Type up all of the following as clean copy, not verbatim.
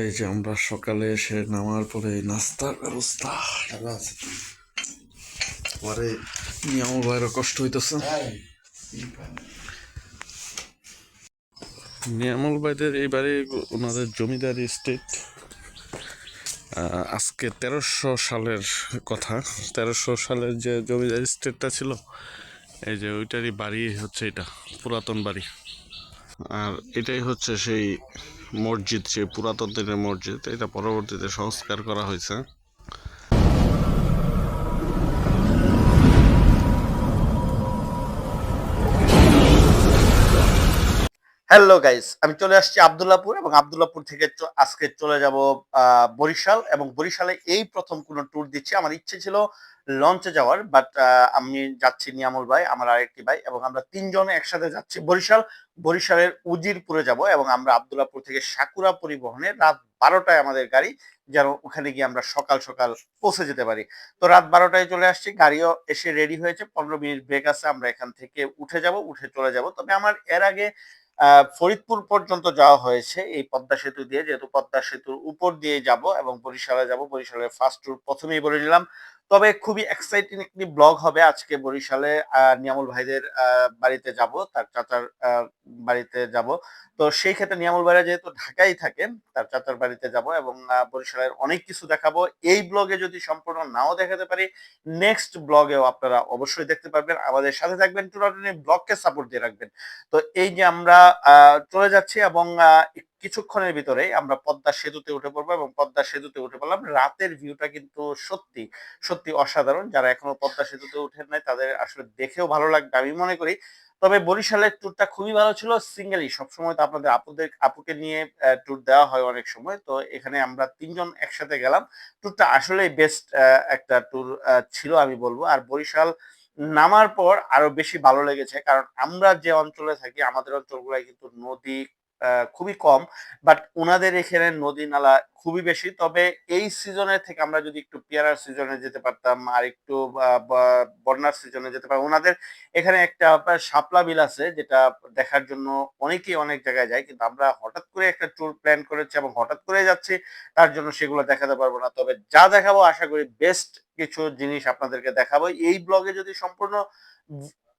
এই যে আমরা সকালে এসে নামার পরে নাস্তার ব্যবস্থা পরে নিয়ামল ভাইয়েরও কষ্ট হইতেছে। নিয়ামল ভাইদের এইবারে ওনাদের জমিদারি স্টেট আজকে 1300 সালের কথা। 1300 সালের যে জমিদারি স্টেটটা ছিল, এই যে ওইটারই বাড়ি হচ্ছে এটা, পুরাতন বাড়ি। আর এটাই হচ্ছে সেই মসজিদ, সেই পুরাতন দিনের মসজিদ। এটা পরবর্তীতে সংস্কার করা হয়েছে। হ্যালো গাইস, আমি চলে আসছি আব্দুল্লাহপুর এবং আব্দুল্লাহপুর থেকে আজকে চলে যাব বরিশাল। এবং বরিশালে এই প্রথম কোনো ট্যুর দিচ্ছি। আমার ইচ্ছে ছিল লঞ্চে যাওয়ার, বাট আমি যাচ্ছি নিয়ামুল ভাই, আমার আরেকটি ভাই, এবং আমরা তিনজন একসাথে যাচ্ছি বরিশাল। বরিশালের উজিরপুরে যাব এবং আমরা আব্দুল্লাহপুর থেকে সাকুরা পরিবহনে রাত 12টায় আমাদের গাড়ি, যেন ওখানে গিয়ে আমরা সকাল সকাল পৌঁছে যেতে পারি। তো রাত 12টায় চলে আসছি, গাড়িও এসে রেডি হয়েছে, 15 মিনিট ব্রেক আছে, আমরা এখান থেকে উঠে যাব, উঠে চলে যাব। তবে আমার এর আগে ফরিদপুর পর্যন্ত যাওয়া হয়েছে এই পদ্মা সেতু দিয়ে, যেহেতু পদ্মা সেতুর উপর দিয়ে যাব এবং বরিশালে যাব। বরিশালের ফার্স্ট ট্যুর প্রথমেই বলে নিলাম। তবে খুবই এক্সাইটিং একটি ব্লগ হবে আজকে। বরিশালে নিয়ামুল ভাইদের বাড়িতে যাব, তার চাচার বাড়িতে যাব। তো সেই ক্ষেত্রে নিয়ামুল ভাইরা যেহেতু ঢাকায় থাকেন, তার চাচার বাড়িতে যাব এবং বরিশালের অনেক কিছু দেখাবো। এই ব্লগে যদি সম্পূর্ণ নাও দেখাতে পারি, নেক্সট ব্লগেও আপনারা অবশ্যই দেখতে পারবেন। আমাদের সাথে থাকবেন, টুরাটুনি ব্লগকে সাপোর্ট দিয়ে রাখবেন। তো এই যে আমরা চলে যাচ্ছি এবং কিছুক্ষণের ভিতরেই আমরা পদ্মা সেতুতে উঠে পড়বো এবং পদ্মা সেতুতে উঠে পড়লাম। রাতের ভিউটা কিন্তু সত্যি সত্যি অসাধারণ। যারা এখনো পদ্মা সেতুতে উঠেন নাই, তাদের আসলে দেখেও ভালো লাগবে আমি মনে করি। তবে বরিশালের ট্যুরটা খুবই ভালো ছিল। সিঙ্গেলি সবসময় তো আপনাদের আপুকে নিয়ে ট্যুর দেওয়া হয় অনেক সময়। তো এখানে আমরা তিনজন একসাথে গেলাম। ট্যুরটা আসলেই বেস্ট একটা ট্যুর ছিল আমি বলবো। আর বরিশাল নামার পর আরো বেশি ভালো লেগেছে, কারণ আমরা যে অঞ্চলে থাকি, আমাদের অঞ্চলগুলাই কিন্তু নদী খুবই কম, বাট ওনাদের এখানে নদী নালা খুবই বেশি। তবে এই সিজনের থেকে আমরা যদি একটু পেয়ারার সিজনে যেতে পারতাম, আর একটু বন্যার সিজনে যেতে পারতাম। ওনাদের এখানে একটা আপনার শাপলা বিল আছে, যেটা দেখার জন্য অনেকেই অনেক জায়গায় যায়, কিন্তু আমরা হঠাৎ করে একটা ট্যুর প্ল্যান করেছি এবং হঠাৎ করে যাচ্ছি, তার জন্য সেগুলো দেখাতে পারবো না। তবে যা দেখাবো আশা করি বেস্ট কিছু জিনিস আপনাদেরকে দেখাবো। এই ব্লগে যদি সম্পূর্ণ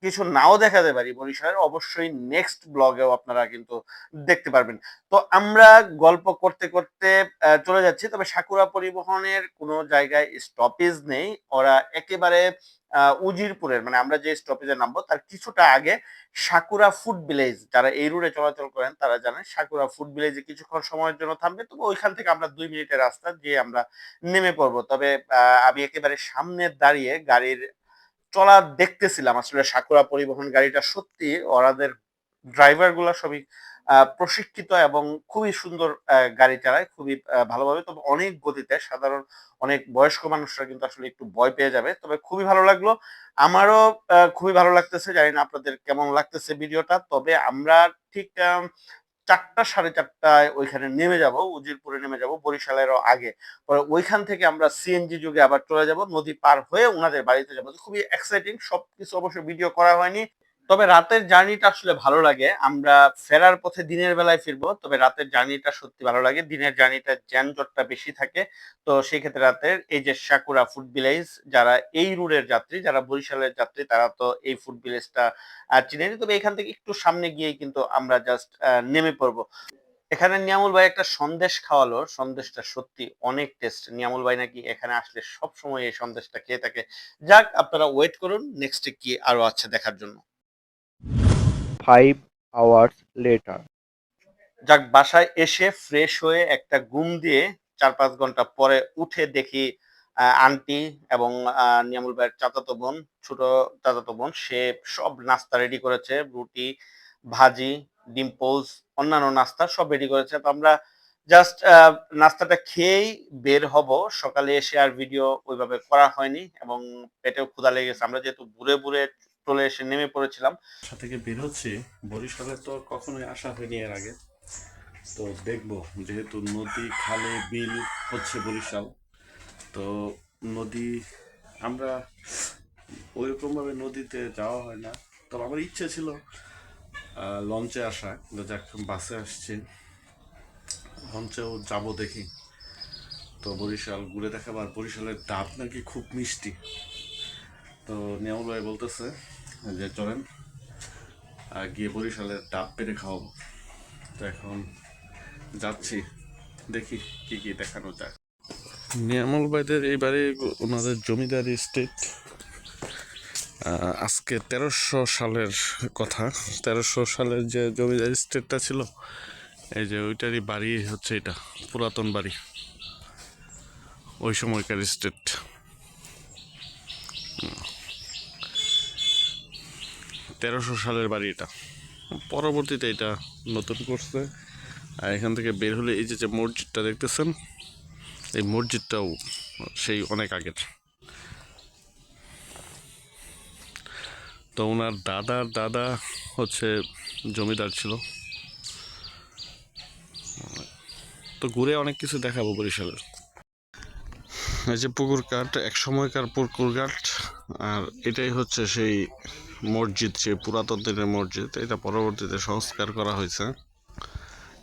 কিছু নাও দেখাতে পারি বরিশালের, অবশ্যই নেক্সট ব্লগেও আপনারা কিন্তু দেখতে পারবেন। তো আমরা গল্প করতে করতে চলে যাচ্ছি। তবে সাকুরা পরিবহনের কোনো জায়গায় স্টপেজ নেই। ওরা একেবারে উজিরপুরের, মানে আমরা যে স্টপেজে নামবো তার কিছুটা আগে সাকুরা ফুড ভিলেজ, যারা এই রুটে চলাচল করেন তারা জানেন সাকুরা ফুড ভিলেজে কিছুক্ষণ সময়ের জন্য থামবে। তবে ওইখান থেকে আমরা 2 মিনিটের রাস্তা দিয়ে আমরা নেমে পড়বো। তবে আমি একেবারে সামনে দাঁড়িয়ে গাড়ির চলা দেখতেছিলাম। আসলে সাকুরা পরিবহন গাড়িটা সত্যি, ওনাদের ড্রাইভার গুলা সবই প্রশিক্ষিত এবং খুবই সুন্দর গাড়ি চালায়, খুবই ভালোভাবে। তবে অনেক গতিতে, সাধারণ অনেক বয়স্ক মানুষরা কিন্তু আসলে একটু ভয় পেয়ে যাবে। তবে খুবই ভালো লাগলো, আমারও খুবই ভালো লাগতেছে। জানি না আপনাদের কেমন লাগতেছে ভিডিওটা। তবে আমরা ঠিক 4টা 4:30টায় ওইখানে নেমে যাব, উজিরপুরে নেমে যাব, বরিশালেরও আগে। পরে ওইখান থেকে আমরা সিএনজি যুগে আবার চলে যাব, নদী পার হয়ে ওনাদের বাড়িতে যাবো। তো খুবই এক্সাইটিং। সবকিছু অবশ্য ভিডিও করা হয়নি। তবে রাতের জার্নিটা আসলে ভালো লাগে। আমরা ফেরার পথে দিনের বেলায় ফিরবো, তবে রাতের জার্নিটা সত্যি ভালো লাগে। দিনের জার্নিটা যানজটটা বেশি থাকে। তো সেই ক্ষেত্রে রাতের এই যে সাকুরা ফুড ভিলেজ, যারা এই রুটের যাত্রী, যারা বরিশালের যাত্রী, তারা তো এই ফুড ভিলেজটা চিনেনি। তবে এখান থেকে একটু সামনে গিয়েই কিন্তু আমরা জাস্ট নেমে পড়বো। এখানে নিয়ামুল ভাই একটা সন্দেশ খাওয়ালো, সন্দেশটা সত্যি অনেক টেস্ট। নিয়ামুল ভাই নাকি এখানে আসলে সব সময় এই সন্দেশটা খেয়ে থাকে। যাক, আপনারা ওয়েট করুন নেক্সটে কি আরো আছে দেখার জন্য। 5 hours later. যাক, বাসায় এসে ফ্রেশ হয়ে একটা ঘুম দিয়ে 4-5 ঘন্টা পরে উঠে দেখি আন্টি এবং নিয়ামুল ভাইয়ের চাচাতো বোন, ছোট চাচাতো বোন, সে সব নাস্তা রেডি করেছে। রুটি, ভাজি, ডিম পোচ, অন্যান্য নাস্তা সব রেডি করেছে। তো আমরা জাস্ট নাস্তাটা খেয়েই বের হব। সকালে এসে আর ভিডিও ওইভাবে করা হয়নি এবং পেটেও ক্ষুধা লেগে গেছে। আমরা যেহেতু ঘুরে ঘুরে চলে এসে নেমে পড়েছিলাম। বাসা থেকে বের হচ্ছি। বরিশালে তো কখনোই আসা হয়নি এর আগে। তো দেখবো, যেহেতু নদী খালে বিল হচ্ছে বরিশাল, তো নদী আমরা ওইরকমভাবে নদীতে যাওয়া হয় না। তবে আমার ইচ্ছে ছিল লঞ্চে আসা, কিন্তু যাক বাসে আসছি। লঞ্চেও যাবো দেখি। তো বরিশাল ঘুরে দেখাবো, আর বরিশালের ডাব নাকি খুব মিষ্টি। তো নিয়ামুল ভাই বলতেছে যে চলেন গিয়ে বরিশালের ডাব পেরে খাওয়াবো। তো এখন যাচ্ছি, দেখি কি কি দেখানো যায়। নিয়ামুল ভাইদের এইবারে ওনাদের জমিদারি স্টেট। আজকে 1300 সালের কথা। 1300 সালের যে জমিদারি স্টেটটা ছিল, এই যে ওইটারই বাড়ি হচ্ছে এটা, পুরাতন বাড়ি, ওই সময়কার স্টেট। 1300 সালের বাড়ি এটা। পরবর্তীতে এটা নতুন করছে। আর এখান থেকে বের হলে এই যে যে মসজিদটা দেখতেছেন, এই মসজিদটাও সেই অনেক আগের। তো ওনার দাদার দাদা হচ্ছে জমিদার ছিল। তো ঘুরে অনেক কিছু দেখাবো বরিশালের। এই যে পুকুর ঘাট, এক সময়কার পুকুর ঘাট। আর এটাই হচ্ছে সেই মসজিদ, সেই পুরাতন দিনের মসজিদ। এটা পরবর্তীতে সংস্কার করা হয়েছে,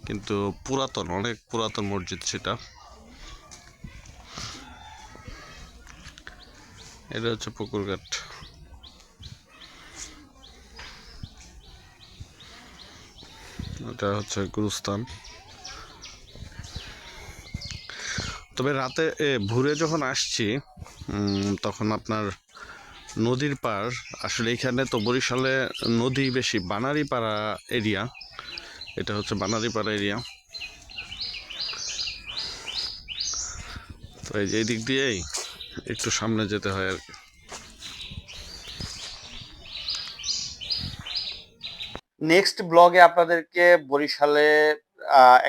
কিন্তু পুরাতন, অনেক পুরাতন মসজিদ সেটা। এটা হচ্ছে পুকুর ঘাট। এটা হচ্ছে গুরুস্থান। তবে রাতে ভোরে যখন আসছি, তখন আপনার নদীর পার, আসলে এখানে তো বরিশালে নদী বেশি, বানারীপাড়া এরিয়া। এটা হচ্ছে বানারীপাড়া এরিয়া। তো এই যে এই দিক দিয়েই একটু সামনে যেতে হয় আর কি। নেক্সট ব্লগে আপনাদেরকে বরিশালে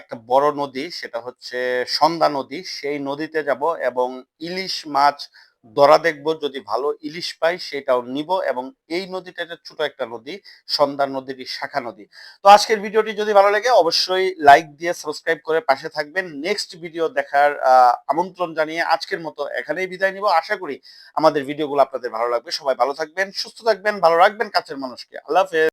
একটা বড় নদী, সেটা হচ্ছে সন্ধ্যা নদী, সেই নদীতে যাব এবং ইলিশ মাছ ধরা দেখব। যদি ভালো ইলিশ পাই সেটাও নিব। এবং এই নদীটা একটা ছোট একটা নদী, সন্ধ্যা নদীর শাখা নদী। তো আজকের ভিডিওটি যদি ভালো লাগে অবশ্যই লাইক দিয়ে সাবস্ক্রাইব করে পাশে থাকবেন। নেক্সট ভিডিও দেখার আমন্ত্রণ জানিয়ে আজকের মতো এখানেই বিদায় নিব। আশা করি আমাদের ভিডিওগুলো আপনাদের ভালো লাগবে। সবাই ভালো থাকবেন, সুস্থ থাকবেন, ভালো রাখবেন কাছের মানুষকে। আল্লাহ হাফেজ।